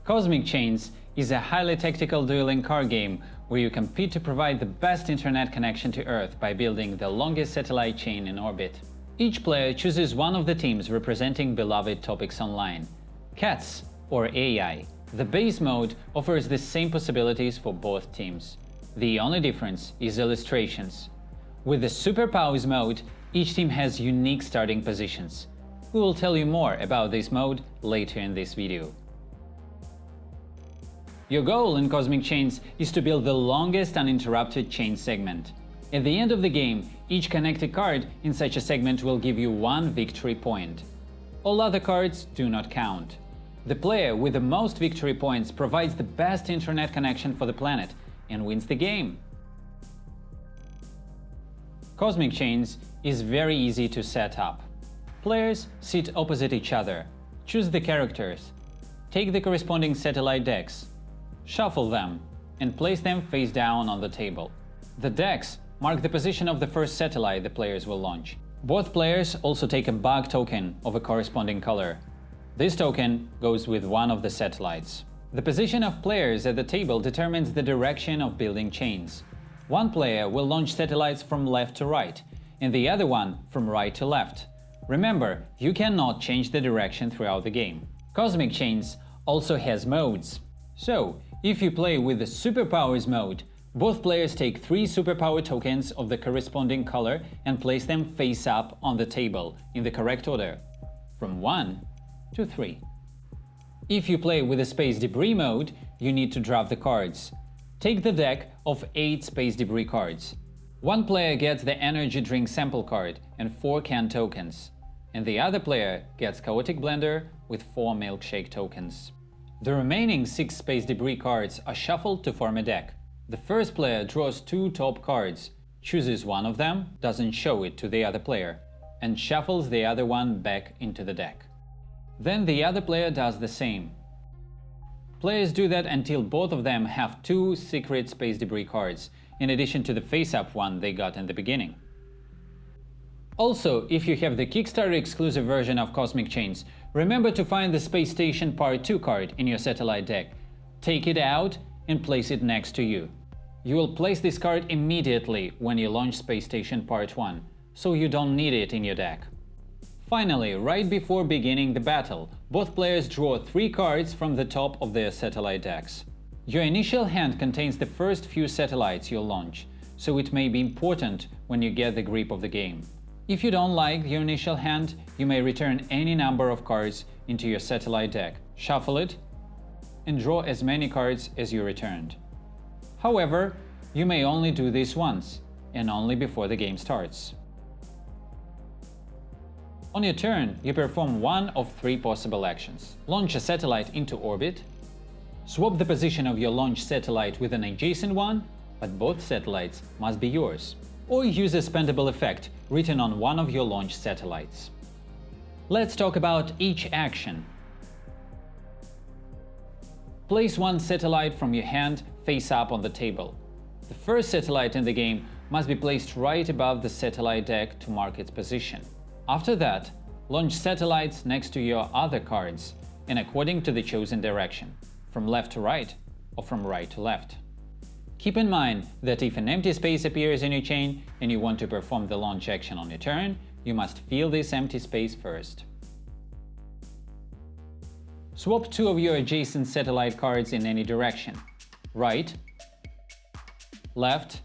Cosmic Chains is a highly tactical dueling card game where you compete to provide the best internet connection to Earth by building the longest satellite chain in orbit. Each player chooses one of the teams representing beloved topics online – cats or AI. The base mode offers the same possibilities for both teams. The only difference is illustrations. With the Superpowers mode, each team has unique starting positions. We will tell you more about this mode later in this video. Your goal in Cosmic Chains is to build the longest uninterrupted chain segment. At the end of the game, each connected card in such a segment will give you 1 victory point. All other cards do not count. The player with the most victory points provides the best internet connection for the planet and wins the game. Cosmic Chains is very easy to set up. Players sit opposite each other, choose the characters, take the corresponding satellite decks, shuffle them, and place them face down on the table. The decks mark the position of the first satellite the players will launch. Both players also take a bug token of a corresponding color. This token goes with one of the satellites. The position of players at the table determines the direction of building chains. One player will launch satellites from left to right, and the other one from right to left. Remember, you cannot change the direction throughout the game. Cosmic Chains also has modes. So, if you play with the Superpowers mode, both players take 3 superpower tokens of the corresponding color and place them face up on the table in the correct order, from 1 to 3. If you play with the Space Debris mode, you need to draft the cards. Take the deck of 8 Space Debris cards. One player gets the Energy Drink Sample card and 4 can tokens, and the other player gets Chaotic Blender with 4 Milkshake tokens. The remaining 6 Space Debris cards are shuffled to form a deck. The first player draws 2 top cards, chooses one of them, doesn't show it to the other player, and shuffles the other one back into the deck. Then the other player does the same. Players do that until both of them have 2 secret Space Debris cards, in addition to the face-up one they got in the beginning. Also, if you have the Kickstarter exclusive version of Cosmic Chains, remember to find the Space Station Part 2 card in your satellite deck. Take it out and place it next to you. You will place this card immediately when you launch Space Station Part 1, so you don't need it in your deck. Finally, right before beginning the battle, both players draw 3 cards from the top of their satellite decks. Your initial hand contains the first few satellites you'll launch, so it may be important when you get the grip of the game. If you don't like your initial hand, you may return any number of cards into your satellite deck, shuffle it, and draw as many cards as you returned. However, you may only do this once, and only before the game starts. On your turn, you perform one of 3 possible actions. Launch a satellite into orbit, swap the position of your launch satellite with an adjacent one, but both satellites must be yours, or use a spendable effect written on one of your launch satellites. Let's talk about each action. Place one satellite from your hand face up on the table. The first satellite in the game must be placed right above the satellite deck to mark its position. After that, launch satellites next to your other cards and according to the chosen direction, from left to right or from right to left. Keep in mind that if an empty space appears in your chain and you want to perform the launch action on your turn, you must fill this empty space first. Swap 2 of your adjacent satellite cards in any direction: right, left,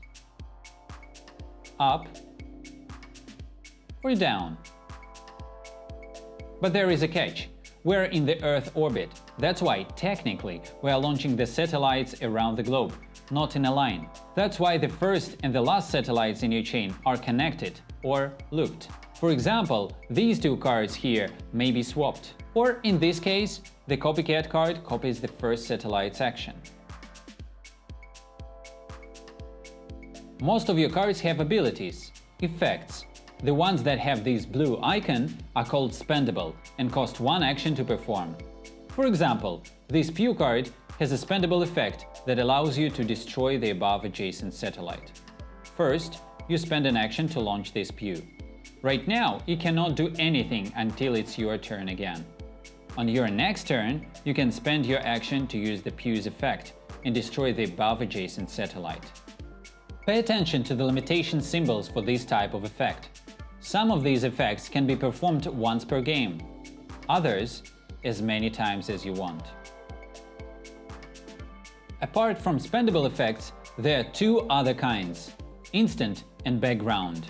up, or down. But there is a catch. We're in the Earth orbit. That's why, technically, we are launching the satellites around the globe, not in a line. That's why the first and the last satellites in your chain are connected or looped. For example, these 2 cards here may be swapped. Or in this case, the copycat card copies the first satellite's action. Most of your cards have abilities, effects. The ones that have this blue icon are called spendable and cost 1 action to perform. For example, this Pew card has a spendable effect that allows you to destroy the above adjacent satellite. First, you spend an action to launch this Pew. Right now, you cannot do anything until it's your turn again. On your next turn, you can spend your action to use the Pew's effect and destroy the above adjacent satellite. Pay attention to the limitation symbols for this type of effect. Some of these effects can be performed once per game, others as many times as you want. Apart from spendable effects, there are two other kinds: instant and background.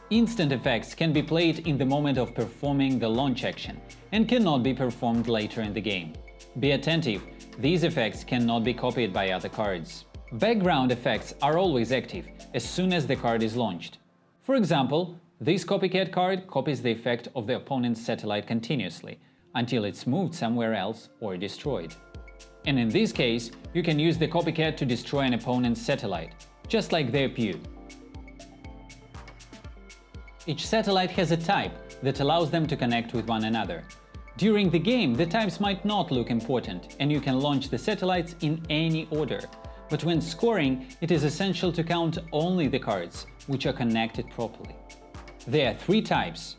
Instant effects can be played in the moment of performing the launch action and cannot be performed later in the game. Be attentive, these effects cannot be copied by other cards. Background effects are always active as soon as the card is launched. For example, this copycat card copies the effect of the opponent's satellite continuously until it's moved somewhere else or destroyed. And in this case, you can use the copycat to destroy an opponent's satellite, just like their Pew. Each satellite has a type that allows them to connect with one another. During the game, the types might not look important, and you can launch the satellites in any order. But when scoring, it is essential to count only the cards which are connected properly. There are three types.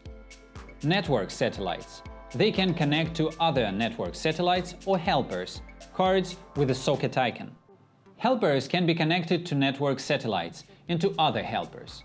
Network satellites. They can connect to other network satellites or helpers, cards with a socket icon. Helpers can be connected to network satellites and to other helpers.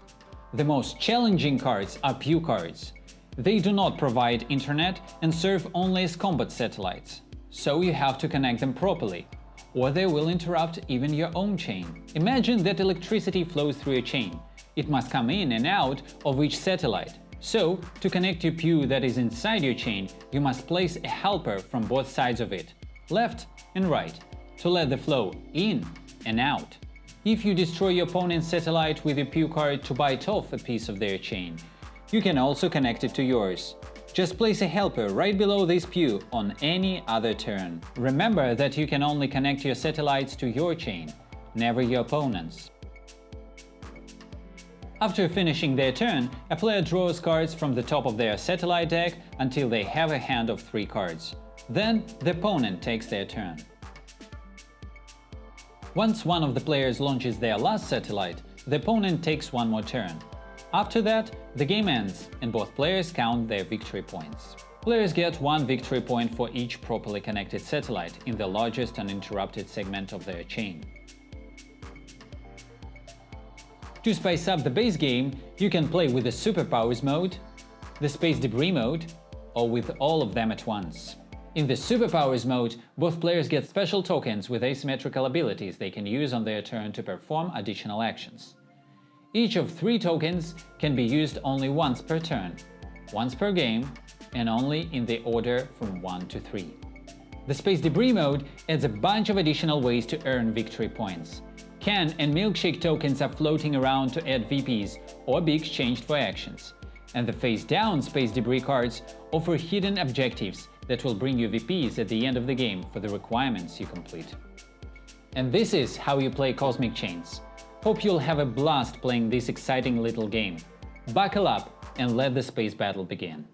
The most challenging cards are Pew cards. They do not provide internet and serve only as combat satellites, so you have to connect them properly, or they will interrupt even your own chain. Imagine that electricity flows through a chain. It must come in and out of each satellite. So, to connect your Pew that is inside your chain, you must place a helper from both sides of it, left and right, to let the flow in and out. If you destroy your opponent's satellite with a Pew card to bite off a piece of their chain, you can also connect it to yours. Just place a helper right below this Pew on any other turn. Remember that you can only connect your satellites to your chain, never your opponent's. After finishing their turn, a player draws cards from the top of their satellite deck until they have a hand of 3 cards. Then the opponent takes their turn. Once one of the players launches their last satellite, the opponent takes one more turn. After that, the game ends and both players count their victory points. Players get 1 victory point for each properly connected satellite in the largest uninterrupted segment of their chain. To spice up the base game, you can play with the Superpowers mode, the Space Debris mode, or with all of them at once. In the Superpowers mode, both players get special tokens with asymmetrical abilities they can use on their turn to perform additional actions. Each of 3 tokens can be used only once per turn, once per game, and only in the order from 1 to 3. The Space Debris mode adds a bunch of additional ways to earn victory points. Can and milkshake tokens are floating around to add VPs or be exchanged for actions. And the face-down Space Debris cards offer hidden objectives that will bring you VPs at the end of the game for the requirements you complete. And this is how you play Cosmic Chains. Hope you'll have a blast playing this exciting little game. Buckle up and let the space battle begin.